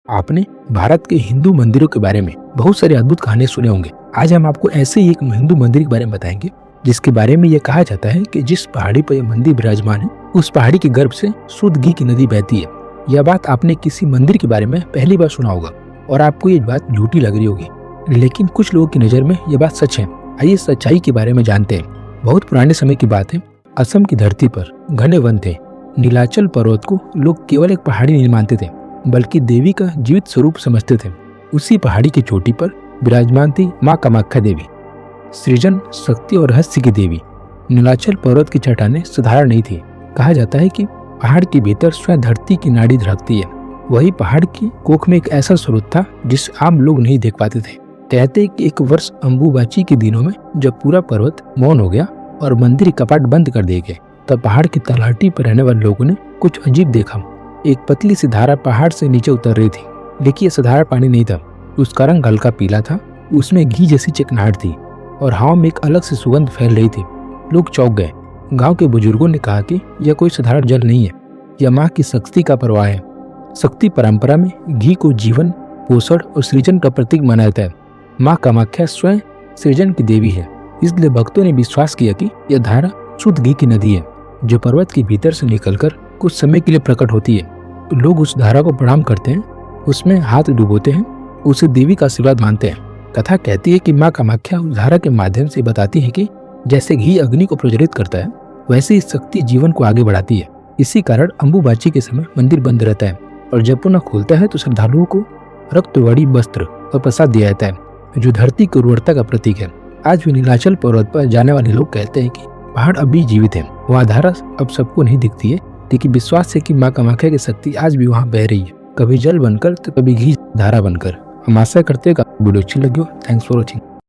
आपने भारत के हिंदू मंदिरों के बारे में बहुत सारी अद्भुत कहानियां सुने होंगे। आज हम आपको ऐसे ही एक हिंदू मंदिर के बारे में बताएंगे जिसके बारे में यह कहा जाता है कि जिस पहाड़ी पर यह मंदिर विराजमान है उस पहाड़ी के गर्भ से शुद्ध घी की नदी बहती है। यह बात आपने किसी मंदिर के बारे में पहली बार सुना होगा और आपको ये बात झूठी लग रही होगी, लेकिन कुछ लोगों की नजर में यह बात सच है। आइए सच्चाई के बारे में जानते हैं। बहुत पुराने समय की बात है। असम की धरती पर घने वन थे। नीलाचल पर्वत को लोग केवल एक पहाड़ी नहीं मानते थे बल्कि देवी का जीवित स्वरूप समझते थे। उसी पहाड़ी की चोटी पर विराजमान थी माँ कामाख्या देवी, सृजन, शक्ति और रहस्य की देवी। नीलाचल पर्वत की चट्टानें साधारण नहीं थी। कहा जाता है कि पहाड़ के भीतर स्वयं धरती की नाड़ी धड़कती है। वही पहाड़ की कोख में एक ऐसा स्रोत था जिस आम लोग नहीं देख पाते थे। कहते हैं कि एक वर्ष अम्बुबाची के दिनों में जब पूरा पर्वत मौन हो गया और मंदिर कपाट बंद कर दिए गए, तब पहाड़ की तलहटी पर रहने वाले लोगों ने कुछ अजीब देखा। एक पतली सी धारा पहाड़ से नीचे उतर रही थी, लेकिन यह साधारण पानी नहीं था। उसका रंग हल्का पीला था, उसमें घी जैसी चिकनाहट थी और हवा में एक अलग सी सुगंध फैल रही थी। लोग चौंक गए। गांव के बुजुर्गों ने कहा कि यह कोई साधारण जल नहीं है, यह माँ की शक्ति का प्रवाह है। शक्ति परंपरा में घी को जीवन, पोषण और सृजन का प्रतीक माना जाता है। माँ कामाख्या स्वयं सृजन की देवी है, इसलिए भक्तों ने विश्वास किया कि यह धारा शुद्ध घी की नदी है जो पर्वत के भीतर से निकलकर कुछ समय के लिए प्रकट होती है। लोग उस धारा को प्रणाम करते हैं, उसमें हाथ डुबोते हैं, उसे देवी का आशीर्वाद मानते हैं। कथा कहती है कि माँ कामाख्या उस धारा के माध्यम से बताती है कि जैसे घी अग्नि को प्रज्वलित करता है, वैसे ही शक्ति जीवन को आगे बढ़ाती है। इसी कारण अम्बुबाची के समय मंदिर बंद रहता है और जब पुनः खुलता है तो श्रद्धालुओं को रक्तवर्णी वस्त्र और प्रसाद दिया जाता है, जो धरती की उर्वरता का प्रतीक है। आज भी नीलाचल पर्वत पर जाने वाले लोग कहते हैं कि पहाड़ अब भी जीवित है। वहाँ धारा अब सबको नहीं दिखती है, लेकिन विश्वास है कि माँ कामाख्या की शक्ति आज भी वहाँ बह रही है, कभी जल बनकर तो कभी घी धारा बनकर। हम आशा करते हैं कि आपको वीडियो अच्छी लगी हो। Thanks for watching.